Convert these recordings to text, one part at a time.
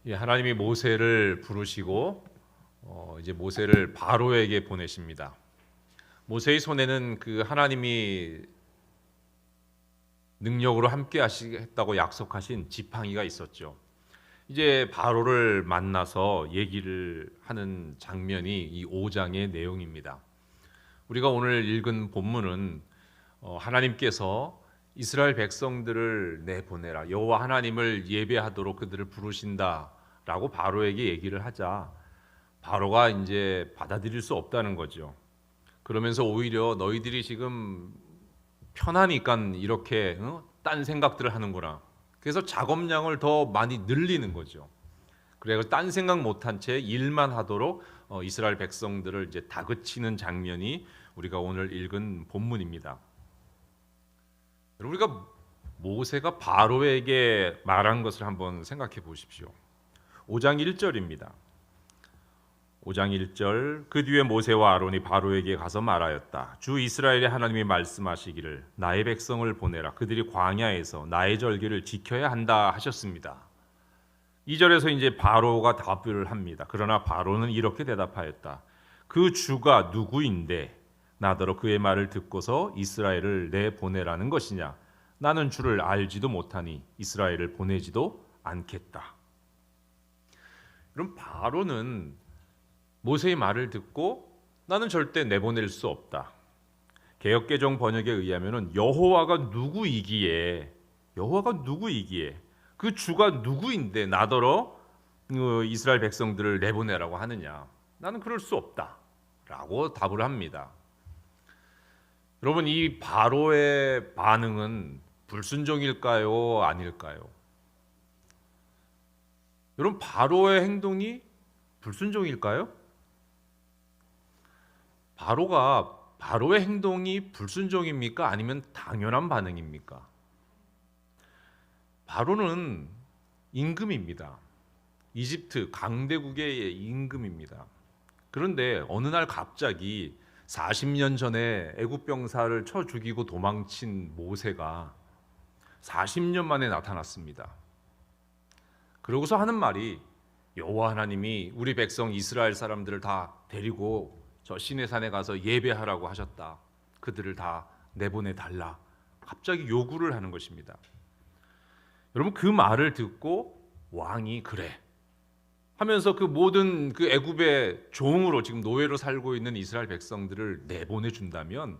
예, 하나님이 모세를 부르시고 이제 모세를 바로에게 보내십니다. 모세의 손에는 그 하나님이 능력으로 함께 하시겠다고 약속하신 지팡이가 있었죠. 이제 바로를 만나서 얘기를 하는 장면이 이 5장의 내용입니다. 우리가 오늘 읽은 본문은 하나님께서 이스라엘 백성들을 내보내라, 여호와 하나님을 예배하도록 그들을 부르신다라고 바로에게 얘기를 하자 바로가 이제 받아들일 수 없다는 거죠. 그러면서 오히려 너희들이 지금 편하니까 이렇게 딴 생각들을 하는구나. 그래서 작업량을 더 많이 늘리는 거죠. 그래서 딴 생각 못한 채 일만 하도록 이스라엘 백성들을 이제 다그치는 장면이 우리가 오늘 읽은 본문입니다. 우리가 모세가 바로에게 말한 것을 한번 생각해 보십시오. 5장 1절입니다. 5장 1절 그 뒤에 모세와 아론이 바로에게 가서 말하였다. 주 이스라엘의 하나님이 말씀하시기를 나의 백성을 보내라. 그들이 광야에서 나의 절기를 지켜야 한다 하셨습니다. 2절에서 이제 바로가 답을 합니다. 그러나 바로는 이렇게 대답하였다. 그 주가 누구인데 나더러 그의 말을 듣고서 이스라엘을 내보내라는 것이냐. 나는 주를 알지도 못하니 이스라엘을 보내지도 않겠다. 그럼 바로는 모세의 말을 듣고 나는 절대 내보낼 수 없다. 개역개정 번역에 의하면은 여호와가 누구이기에 그 주가 누구인데 나더러 이스라엘 백성들을 내보내라고 하느냐. 나는 그럴 수 없다라고 답을 합니다. 여러분, 이 바로의 반응은 불순종일까요? 아닐까요? 여러분, 바로의 행동이 불순종일까요? 바로의 행동이 불순종입니까? 아니면 당연한 반응입니까? 바로는 임금입니다. 이집트 강대국의 임금입니다. 그런데 어느 날 갑자기 40년 전에 애굽 병사를 쳐 죽이고 도망친 모세가 40년 만에 나타났습니다. 그러고서 하는 말이 여호와 하나님이 우리 백성 이스라엘 사람들을 다 데리고 저 시내산에 가서 예배하라고 하셨다. 그들을 다 내보내 달라. 갑자기 요구를 하는 것입니다. 여러분, 그 말을 듣고 왕이 그래 하면서 그 모든 그 애굽의 종으로 지금 노예로 살고 있는 이스라엘 백성들을 내보내 준다면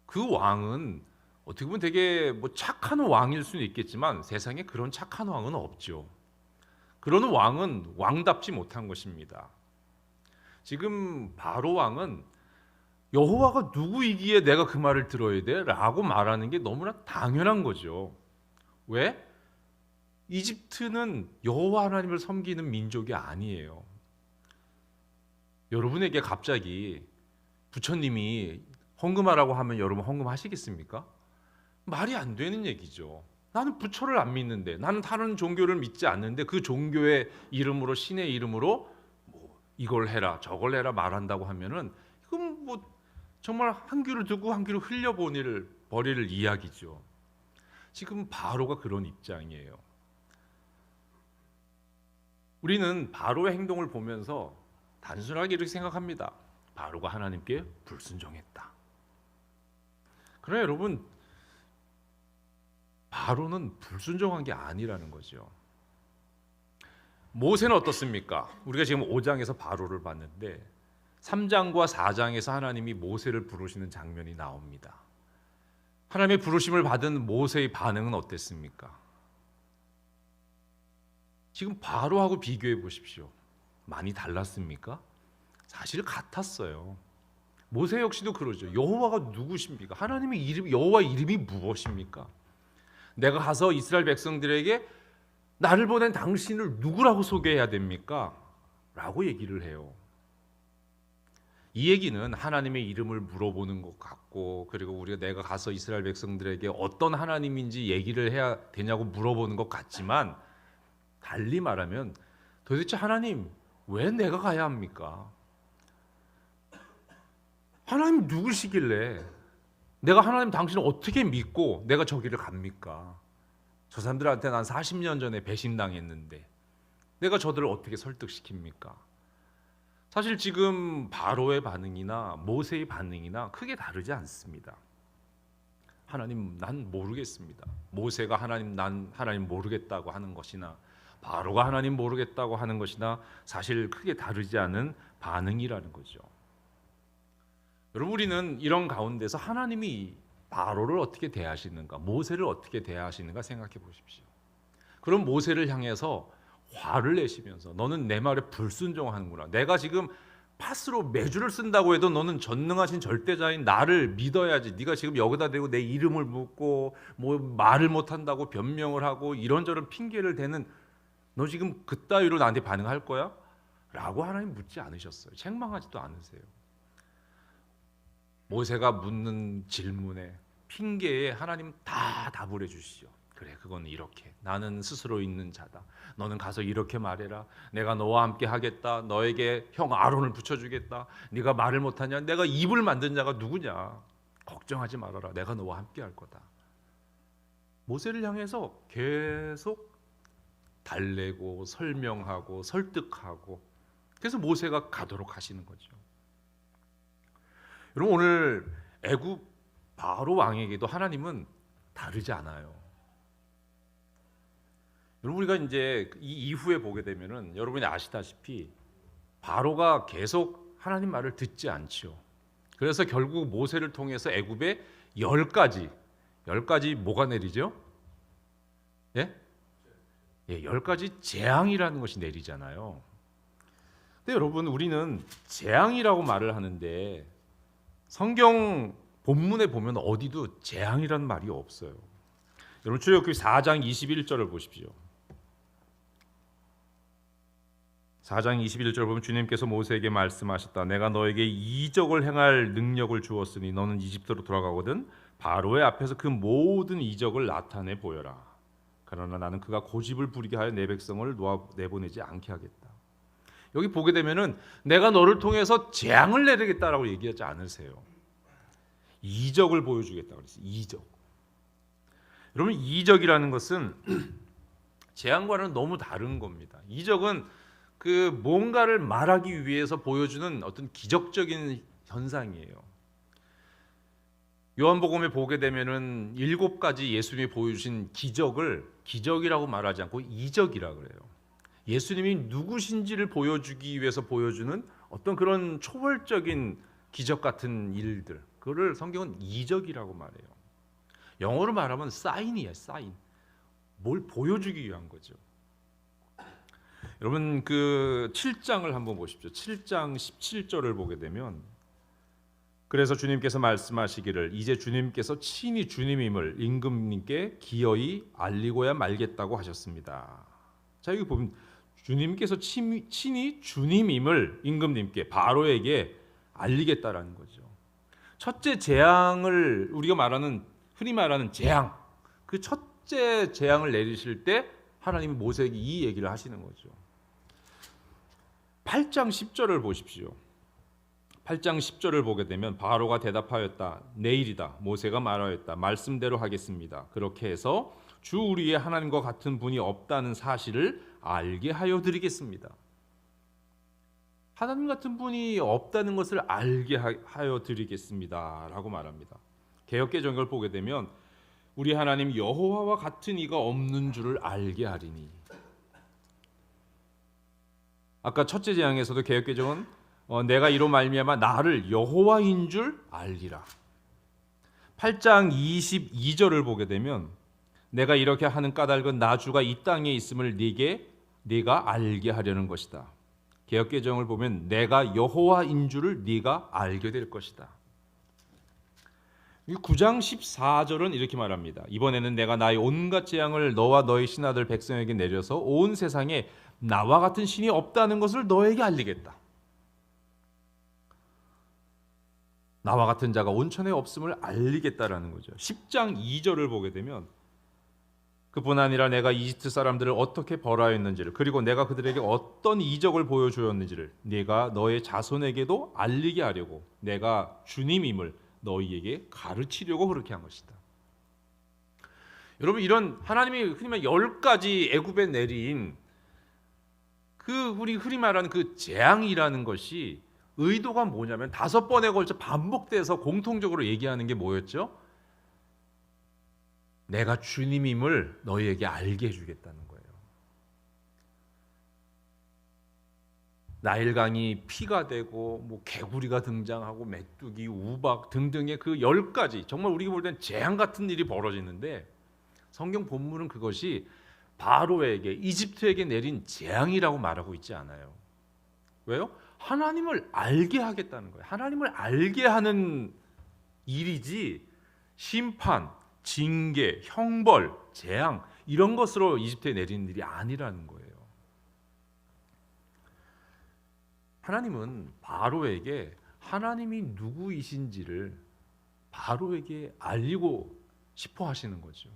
그 왕은 어떻게 보면 되게 착한 왕일 수는 있겠지만 세상에 그런 착한 왕은 없죠. 그런 왕은 왕답지 못한 것입니다. 지금 바로 왕은 여호와가 누구이기에 내가 그 말을 들어야 돼? 라고 말하는 게 너무나 당연한 거죠. 왜? 이집트는 여호와 하나님을 섬기는 민족이 아니에요. 여러분에게 갑자기 부처님이 헌금하라고 하면 여러분 헌금하시겠습니까? 말이 안 되는 얘기죠. 나는 부처를 안 믿는데, 나는 다른 종교를 믿지 않는데 그 종교의 이름으로, 신의 이름으로 이걸 해라 저걸 해라 말한다고 하면은 이건 정말 한 귀를 듣고 한 귀를 흘려버릴 이야기죠. 지금 바로가 그런 입장이에요. 우리는 바로의 행동을 보면서 단순하게 이렇게 생각합니다. 바로가 하나님께 불순종했다. 그러나 여러분, 바로는 불순종한 게 아니라는 거죠. 모세는 어떻습니까? 우리가 지금 5장에서 바로를 봤는데 3장과 4장에서 하나님이 모세를 부르시는 장면이 나옵니다. 하나님의 부르심을 받은 모세의 반응은 어땠습니까? 지금 바로하고 비교해 보십시오. 많이 달랐습니까? 사실 같았어요. 모세 역시도 그러죠. 여호와가 누구십니까? 하나님의 이름, 여호와 이름이 무엇입니까? 내가 가서 이스라엘 백성들에게 나를 보낸 당신을 누구라고 소개해야 됩니까? 라고 얘기를 해요. 이 얘기는 하나님의 이름을 물어보는 것 같고, 그리고 내가 가서 이스라엘 백성들에게 어떤 하나님인지 얘기를 해야 되냐고 물어보는 것 같지만, 달리 말하면 도대체 하나님 왜 내가 가야 합니까? 하나님 누구시길래 내가 하나님 당신을 어떻게 믿고 내가 저기를 갑니까? 저 사람들한테 난 40년 전에 배신당했는데 내가 저들을 어떻게 설득시킵니까? 사실 지금 바로의 반응이나 모세의 반응이나 크게 다르지 않습니다. 하나님, 난 모르겠습니다. 모세가 하나님, 난 하나님 모르겠다고 하는 것이나 바로가 하나님 모르겠다고 하는 것이나 사실 크게 다르지 않은 반응이라는 거죠. 여러분, 우리는 이런 가운데서 하나님이 바로를 어떻게 대하시는가, 모세를 어떻게 대하시는가 생각해 보십시오. 그럼 모세를 향해서 화를 내시면서 너는 내 말에 불순종하는구나. 내가 지금 팥으로 메주를 쓴다고 해도 너는 전능하신 절대자인 나를 믿어야지. 네가 지금 여기다 대고 내 이름을 묻고 뭐 말을 못한다고 변명을 하고 이런저런 핑계를 대는 너 지금 그따위로 나한테 반응할 거야? 라고 하나님 묻지 않으셨어요. 책망하지도 않으세요. 모세가 묻는 질문에 핑계에 하나님 다 답을 해주시죠. 그래, 그건 이렇게. 나는 스스로 있는 자다. 너는 가서 이렇게 말해라. 내가 너와 함께 하겠다. 너에게 형 아론을 붙여주겠다. 네가 말을 못하냐? 내가 입을 만든 자가 누구냐? 걱정하지 말아라. 내가 너와 함께 할 거다. 모세를 향해서 계속 달래고 설명하고 설득하고, 그래서 모세가 가도록 하시는 거죠. 여러분, 오늘 애굽 바로 왕에게도 하나님은 다르지 않아요. 여러분, 우리가 이제 이 이후에 보게 되면은 여러분이 아시다시피 바로가 계속 하나님 말을 듣지 않지요. 그래서 결국 모세를 통해서 애굽에 10가지 뭐가 내리죠? 예? 예, 10가지 재앙이라는 것이 내리잖아요. 근데 여러분, 우리는 재앙이라고 말을 하는데 성경 본문에 보면 어디도 재앙이라는 말이 없어요. 여러분, 출애굽기 4장 21절을 보십시오. 4장 21절 보면 주님께서 모세에게 말씀하셨다. 내가 너에게 이적을 행할 능력을 주었으니 너는 이집트로 돌아가거든 바로의 앞에서 그 모든 이적을 나타내 보여라. 그러나 나는 그가 고집을 부리게 하여 내 백성을 놓아 내보내지 않게 하겠다. 여기 보게 되면은 내가 너를 통해서 재앙을 내리겠다라고 얘기하지 않으세요. 이적을 보여주겠다 그랬어요. 이적. 여러분, 이적이라는 것은 재앙과는 너무 다른 겁니다. 이적은 그 뭔가를 말하기 위해서 보여주는 어떤 기적적인 현상이에요. 요한복음에 보게 되면은 7가지 예수님이 보여주신 기적을 기적이라고 말하지 않고 이적이라 그래요. 예수님이 누구신지를 보여주기 위해서 보여주는 어떤 그런 초월적인 기적 같은 일들, 그거를 성경은 이적이라고 말해요. 영어로 말하면 사인이에요. 사인. 뭘 보여주기 위한 거죠. 여러분, 그 7장을 한번 보십시오. 7장 17절을 보게 되면, 그래서 주님께서 말씀하시기를 이제 주님께서 친히 주님임을 임금님께 기어이 알리고야 말겠다고 하셨습니다. 자, 여기 보면 주님께서 친히 주님임을 임금님께 바로에게 알리겠다라는 거죠. 첫째 재앙을 우리가 흔히 말하는 재앙, 그 첫째 재앙을 내리실 때 하나님이 모세에게 이 얘기를 하시는 거죠. 8장 10절을 보십시오. 8장 10절을 보게 되면 바로가 대답하였다. 내일이다. 모세가 말하였다. 말씀대로 하겠습니다. 그렇게 해서 주 우리의 하나님과 같은 분이 없다는 사실을 알게 하여 드리겠습니다. 하나님 같은 분이 없다는 것을 알게 하여 드리겠습니다 라고 말합니다. 개역개정을 보게 되면 우리 하나님 여호와와 같은 이가 없는 줄을 알게 하리니. 아까 첫째 재앙에서도 개역개정은 내가 이로 말미암아 나를 여호와인 줄 알리라. 8장 22절을 보게 되면 내가 이렇게 하는 까닭은 나 주가 이 땅에 있음을 네가 알게 하려는 것이다. 개역개정을 보면 내가 여호와인 줄을 네가 알게 될 것이다. 9장 14절은 이렇게 말합니다. 이번에는 내가 나의 온갖 재앙을 너와 너의 신하들 백성에게 내려서 온 세상에 나와 같은 신이 없다는 것을 너에게 알리겠다. 나와 같은 자가 온천에 없음을 알리겠다라는 거죠. 10장 2절을 보게 되면 그뿐 아니라 내가 이집트 사람들을 어떻게 벌하였는지를, 그리고 내가 그들에게 어떤 이적을 보여주었는지를 네가 너의 자손에게도 알리게 하려고 내가 주님임을 너희에게 가르치려고 그렇게 한 것이다. 여러분, 이런 하나님이 흔히 말 10가지 애굽에 내린 우리 흔히 말하는 그 재앙이라는 것이 의도가 뭐냐면 5번에 걸쳐 반복돼서 공통적으로 얘기하는 게 뭐였죠? 내가 주님임을 너희에게 알게 해주겠다는 거예요. 나일강이 피가 되고 뭐 개구리가 등장하고 메뚜기, 우박 등등의 그 10가지 정말 우리가 볼 땐 재앙 같은 일이 벌어지는데 성경 본문은 그것이 바로에게 이집트에게 내린 재앙이라고 말하고 있지 않아요. 왜요? 하나님을 알게 하겠다는 거예요. 하나님을 알게 하는 일이지 심판, 징계, 형벌, 재앙 이런 것으로 이집트에 내리는 일이 아니라는 거예요. 하나님은 바로에게 하나님이 누구이신지를 바로에게 알리고 싶어 하시는 거죠.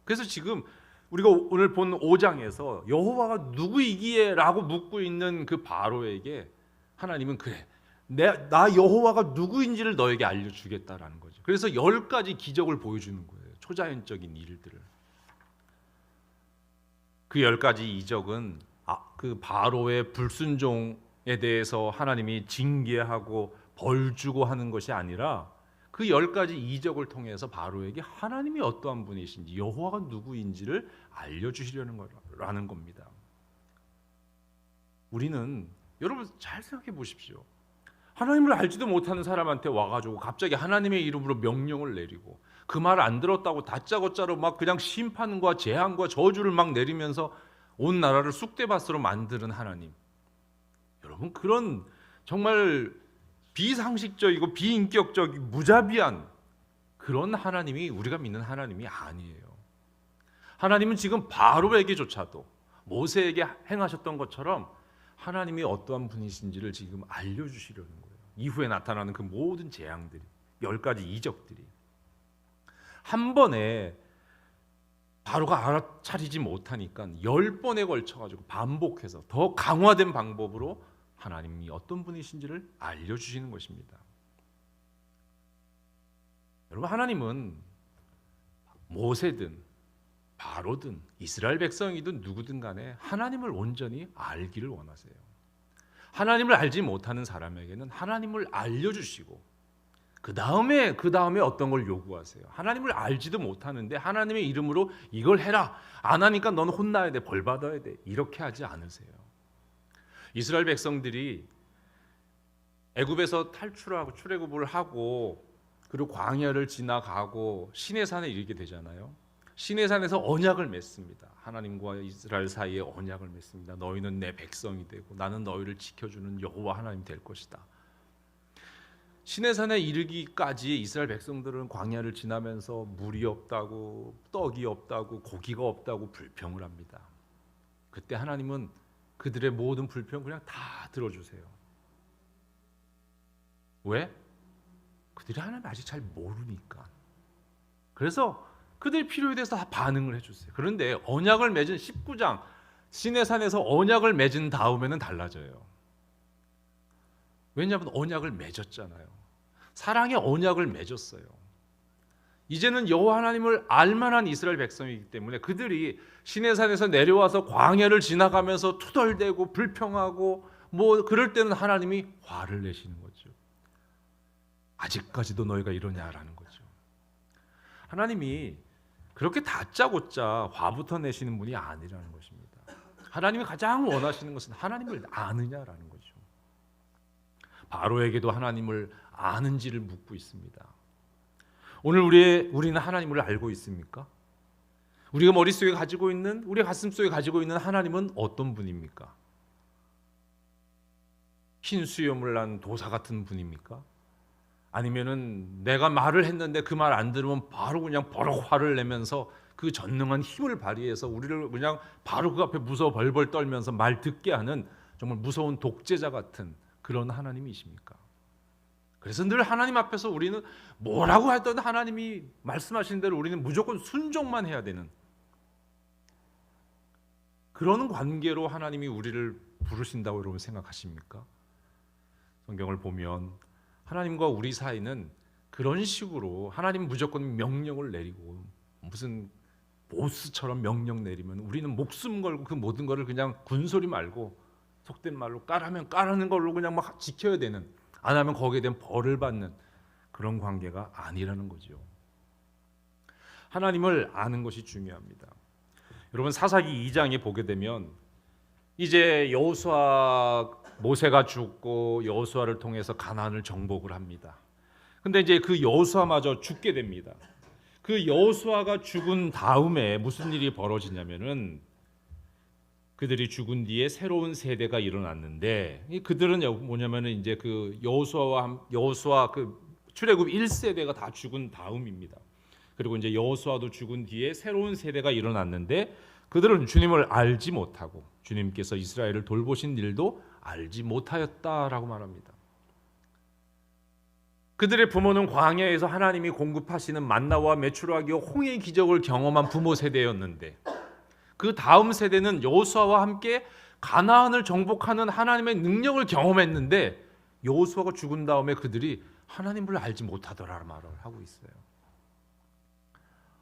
그래서 지금 우리가 오늘 본 5장에서 여호와가 누구이기에 라고 묻고 있는 그 바로에게 하나님은 그래 나 여호와가 누구인지를 너에게 알려주겠다라는 거죠. 그래서 10가지 기적을 보여주는 거예요. 초자연적인 일들을. 그 10가지 이적은 그 바로의 불순종에 대해서 하나님이 징계하고 벌 주고 하는 것이 아니라 그 10가지 이적을 통해서 바로에게 하나님이 어떠한 분이신지 여호와가 누구인지를 알려주시려는 거라는 겁니다. 우리는 여러분 잘 생각해 보십시오. 하나님을 알지도 못하는 사람한테 와가지고 갑자기 하나님의 이름으로 명령을 내리고 그 말 안 들었다고 다짜고짜로 막 그냥 심판과 재앙과 저주를 막 내리면서 온 나라를 쑥대밭으로 만드는 하나님. 여러분 그런 정말 비상식적이고 비인격적이고 무자비한 그런 하나님이 우리가 믿는 하나님이 아니에요. 하나님은 지금 바로에게조차도 모세에게 행하셨던 것처럼 하나님이 어떠한 분이신지를 지금 알려주시려는 거예요. 이후에 나타나는 그 모든 재앙들이 10가지 이적들이 한 번에 바로가 알아차리지 못하니까 10번에 걸쳐가지고 반복해서 더 강화된 방법으로 하나님이 어떤 분이신지를 알려주시는 것입니다. 여러분 하나님은 모세든 바로든 이스라엘 백성이든 누구든 간에 하나님을 온전히 알기를 원하세요. 하나님을 알지 못하는 사람에게는 하나님을 알려주시고 그 다음에 어떤 걸 요구하세요. 하나님을 알지도 못하는데 하나님의 이름으로 이걸 해라. 안 하니까 너는 혼나야 돼. 벌 받아야 돼. 이렇게 하지 않으세요. 이스라엘 백성들이 애굽에서 탈출하고 출애굽을 하고 그리고 광야를 지나가고 시내산에 이르게 되잖아요. 시내산에서 언약을 맺습니다. 하나님과 이스라엘 사이에 언약을 맺습니다. 너희는 내 백성이 되고 나는 너희를 지켜주는 여호와 하나님 될 것이다. 시내산에 이르기까지 이스라엘 백성들은 광야를 지나면서 물이 없다고 떡이 없다고 고기가 없다고 불평을 합니다. 그때 하나님은 그들의 모든 불평 그냥 다 들어주세요. 왜? 그들이 하나님 아직 잘 모르니까. 그래서 그들의 필요에 대해서 다 반응을 해주세요. 그런데 언약을 맺은 19장 시내산에서 언약을 맺은 다음에는 달라져요. 왜냐하면 언약을 맺었잖아요. 사랑의 언약을 맺었어요. 이제는 여호와 하나님을 알만한 이스라엘 백성이기 때문에 그들이 시내산에서 내려와서 광야를 지나가면서 투덜대고 불평하고 뭐 그럴 때는 하나님이 화를 내시는 거죠. 아직까지도 너희가 이러냐라는 거죠. 하나님이 그렇게 다짜고짜 화부터 내시는 분이 아니라는 것입니다. 하나님이 가장 원하시는 것은 하나님을 아느냐라는 거죠. 바로에게도 하나님을 아는지를 묻고 있습니다. 오늘 우리는 하나님을 알고 있습니까? 우리가 머릿속에 가지고 있는, 우리 가슴속에 가지고 있는 하나님은 어떤 분입니까? 흰 수염을 난 도사 같은 분입니까? 아니면은 내가 말을 했는데 그 말 안 들으면 바로 그냥 버럭 화를 내면서 그 전능한 힘을 발휘해서 우리를 그냥 바로 그 앞에 무서워 벌벌 떨면서 말 듣게 하는 정말 무서운 독재자 같은 그런 하나님이십니까? 그래서 늘 하나님 앞에서 우리는 뭐라고 했던 하나님이 말씀하신 대로 우리는 무조건 순종만 해야 되는 그런 관계로 하나님이 우리를 부르신다고 여러분 생각하십니까? 성경을 보면 하나님과 우리 사이는 그런 식으로 하나님 무조건 명령을 내리고 무슨 보스처럼 명령 내리면 우리는 목숨 걸고 그 모든 거를 그냥 군소리 말고 속된 말로 까라면 까라는 걸로 그냥 막 지켜야 되는, 안 하면 거기에 대한 벌을 받는 그런 관계가 아니라는 거죠. 하나님을 아는 것이 중요합니다. 여러분 사사기 2장에 보게 되면 이제 여호수아, 모세가 죽고 여호수아를 통해서 가나안을 정복을 합니다. 근데 이제 그 여호수아마저 죽게 됩니다. 그 여호수아가 죽은 다음에 무슨 일이 벌어지냐면은 그들이 죽은 뒤에 새로운 세대가 일어났는데, 그들은 뭐냐면은 이제 그 여호수아 그 출애굽 1세대가 다 죽은 다음입니다. 그리고 이제 여호수아도 죽은 뒤에 새로운 세대가 일어났는데 그들은 주님을 알지 못하고 주님께서 이스라엘을 돌보신 일도 알지 못하였다라고 말합니다. 그들의 부모는 광야에서 하나님이 공급하시는 만나와 메추라기와 홍해의 기적을 경험한 부모 세대였는데, 그 다음 세대는 여호수아와 함께 가나안을 정복하는 하나님의 능력을 경험했는데 여호수아가 죽은 다음에 그들이 하나님을 알지 못하더라라는 말을 하고 있어요.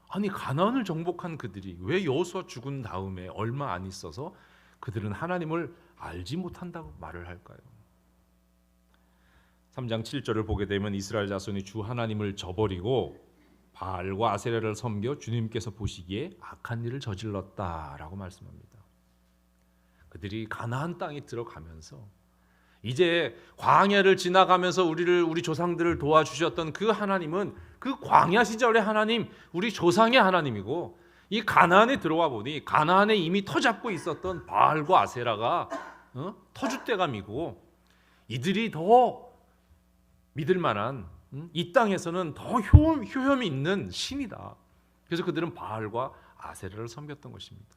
아니 가나안을 정복한 그들이 왜 여호수아 죽은 다음에 얼마 안 있어서 그들은 하나님을 알지 못한다고 말을 할까요? 3장 7절을 보게 되면 이스라엘 자손이 주 하나님을 저버리고 바알과 아세라를 섬겨 주님께서 보시기에 악한 일을 저질렀다라고 말씀합니다. 그들이 가나안 땅에 들어가면서 이제 광야를 지나가면서 우리 조상들을 도와주셨던 그 하나님은 그 광야 시절의 하나님, 우리 조상의 하나님이고, 이 가나안에 들어와 보니 가나안에 이미 터잡고 있었던 바알과 아세라가 터줏대감이고, 이들이 더 믿을 만한, 이 땅에서는 더 효험이 있는 신이다. 그래서 그들은 바알과 아세라를 섬겼던 것입니다.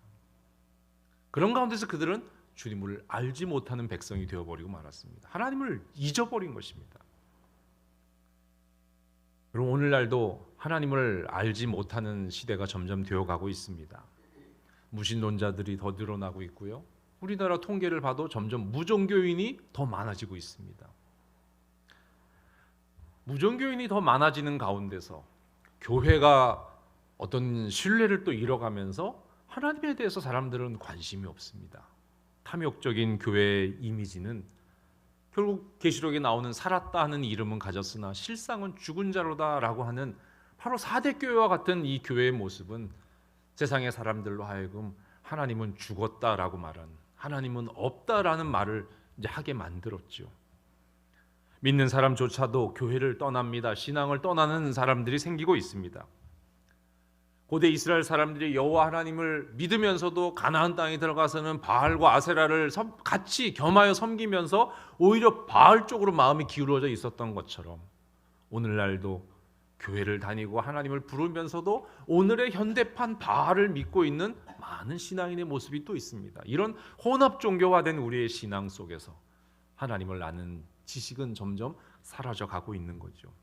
그런 가운데서 그들은 주님을 알지 못하는 백성이 되어버리고 말았습니다. 하나님을 잊어버린 것입니다. 여러분 오늘날도 하나님을 알지 못하는 시대가 점점 되어가고 있습니다. 무신론자들이 더 늘어나고 있고요. 우리나라 통계를 봐도 점점 무종교인이 더 많아지고 있습니다. 무종교인이 더 많아지는 가운데서 교회가 어떤 신뢰를 또 잃어가면서 하나님에 대해서 사람들은 관심이 없습니다. 탐욕적인 교회의 이미지는 결국 계시록에 나오는 살았다 하는 이름은 가졌으나 실상은 죽은 자로다라고 하는 바로 4대 교회와 같은 이 교회의 모습은 세상의 사람들로 하여금 하나님은 죽었다라고 말한, 하나님은 없다라는 말을 이제 하게 만들었죠. 믿는 사람조차도 교회를 떠납니다. 신앙을 떠나는 사람들이 생기고 있습니다. 고대 이스라엘 사람들이 여호와 하나님을 믿으면서도 가나안 땅에 들어가서는 바알과 아세라를 같이 겸하여 섬기면서 오히려 바알 쪽으로 마음이 기울어져 있었던 것처럼 오늘날도 교회를 다니고 하나님을 부르면서도 오늘의 현대판 바알을 믿고 있는 많은 신앙인의 모습이 또 있습니다. 이런 혼합 종교화된 우리의 신앙 속에서 하나님을 아는 지식은 점점 사라져 가고 있는 거죠.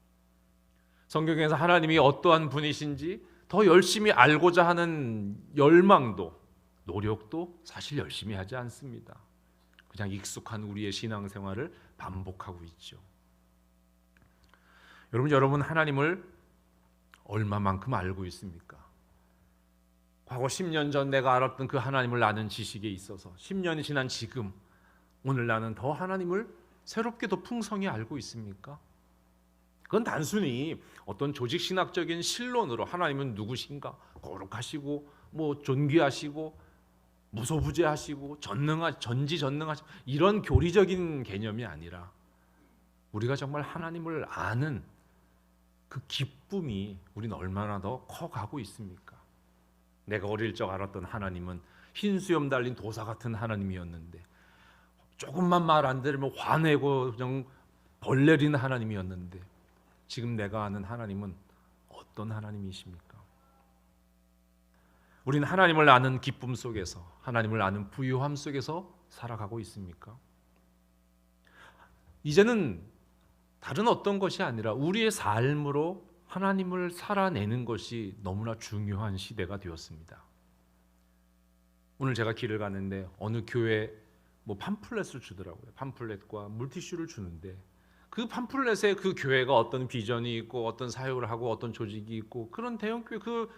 성경에서 하나님이 어떠한 분이신지 더 열심히 알고자 하는 열망도, 노력도 사실 열심히 하지 않습니다. 그냥 익숙한 우리의 신앙생활을 반복하고 있죠. 여러분 하나님을 얼마만큼 알고 있습니까? 과거 10년 전 내가 알았던 그 하나님을 아는 지식에 있어서 10년이 지난 지금 오늘 나는 더 하나님을 새롭게 더 풍성히 알고 있습니까? 그건 단순히 어떤 조직신학적인 신론으로 하나님은 누구신가, 거룩하시고 뭐 존귀하시고 무소부재하시고 전지전능하시고 이런 교리적인 개념이 아니라 우리가 정말 하나님을 아는 그 기쁨이 우리는 얼마나 더 커가고 있습니까? 내가 어릴 적 알았던 하나님은 흰수염 달린 도사 같은 하나님이었는데, 조금만 말 안 들으면 화내고 그냥 벌 내리는 하나님이었는데, 지금 내가 아는 하나님은 어떤 하나님이십니까? 우리는 하나님을 아는 기쁨 속에서, 하나님을 아는 부유함 속에서 살아가고 있습니까? 이제는 다른 어떤 것이 아니라 우리의 삶으로 하나님을 살아내는 것이 너무나 중요한 시대가 되었습니다. 오늘 제가 길을 가는데 어느 교회 팜플렛을 주더라고요. 팜플렛과 물티슈를 주는데 그 팜플렛에 그 교회가 어떤 비전이 있고 어떤 사역을 하고 어떤 조직이 있고 그런 대형 교회 그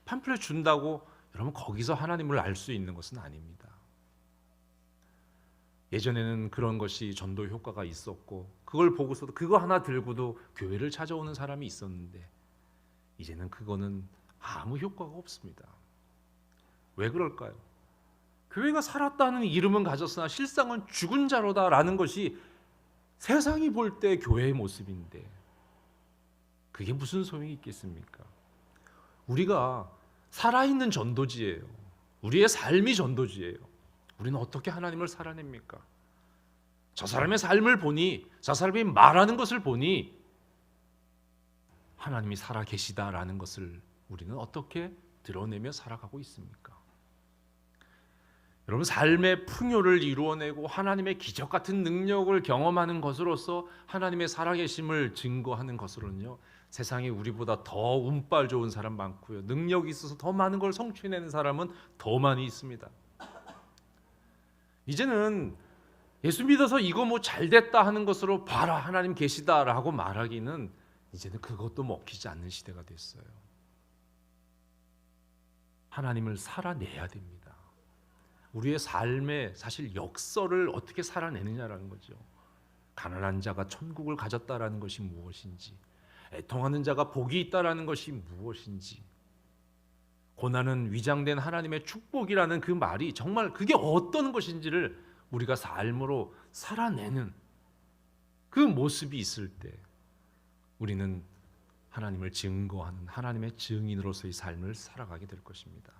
팜플렛 준다고 여러분 거기서 하나님을 알 수 있는 것은 아닙니다. 예전에는 그런 것이 전도 효과가 있었고 그걸 보고서도 그거 하나 들고도 교회를 찾아오는 사람이 있었는데 이제는 그거는 아무 효과가 없습니다. 왜 그럴까요? 교회가 살았다는 이름은 가졌으나 실상은 죽은 자로다라는 것이 세상이 볼 때 교회의 모습인데 그게 무슨 소용이 있겠습니까? 우리가 살아있는 전도지예요. 우리의 삶이 전도지예요. 우리는 어떻게 하나님을 살아냅니까? 저 사람의 삶을 보니, 저 사람이 말하는 것을 보니 하나님이 살아 계시다라는 것을 우리는 어떻게 드러내며 살아가고 있습니까? 여러분, 삶의 풍요를 이루어내고 하나님의 기적 같은 능력을 경험하는 것으로서 하나님의 살아계심을 증거하는 것으로는요, 세상에 우리보다 더 운빨 좋은 사람 많고요, 능력이 있어서 더 많은 걸 성취해내는 사람은 더 많이 있습니다. 이제는 예수 믿어서 이거 뭐 잘됐다 하는 것으로 봐라 하나님 계시다라고 말하기는 이제는 그것도 먹히지 않는 시대가 됐어요. 하나님을 살아내야 됩니다. 우리의 삶의 사실 역설을 어떻게 살아내느냐라는 거죠. 가난한 자가 천국을 가졌다라는 것이 무엇인지, 애통하는 자가 복이 있다라는 것이 무엇인지, 고난은 위장된 하나님의 축복이라는 그 말이 정말 그게 어떤 것인지를 우리가 삶으로 살아내는 그 모습이 있을 때 우리는 하나님을 증거하는 하나님의 증인으로서의 삶을 살아가게 될 것입니다.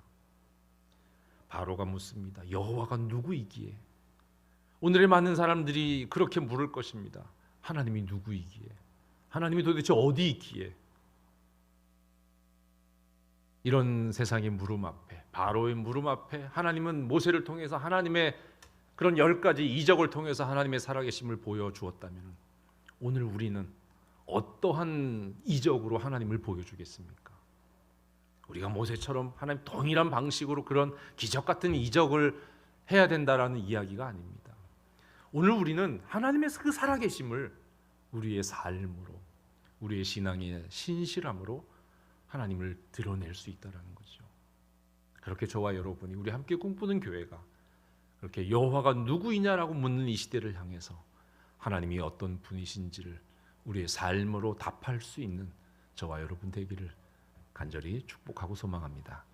바로가 묻습니다. 여호와가 누구이기에? 오늘의 많은 사람들이 그렇게 물을 것입니다. 하나님이 누구이기에? 하나님이 도대체 어디 있기에? 이런 세상의 물음 앞에, 바로의 물음 앞에 하나님은 모세를 통해서 하나님의 그런 10가지 이적을 통해서 하나님의 살아계심을 보여주었다면 오늘 우리는 어떠한 이적으로 하나님을 보여주겠습니까? 우리가 모세처럼 하나님 동일한 방식으로 그런 기적 같은 이적을 해야 된다라는 이야기가 아닙니다. 오늘 우리는 하나님의 그 살아계심을 우리의 삶으로, 우리의 신앙의 신실함으로 하나님을 드러낼 수 있다라는 거죠. 그렇게 저와 여러분이 우리 함께 꿈꾸는 교회가 그렇게 여호와가 누구이냐라고 묻는 이 시대를 향해서 하나님이 어떤 분이신지를 우리의 삶으로 답할 수 있는 저와 여러분 되기를 간절히 축복하고 소망합니다.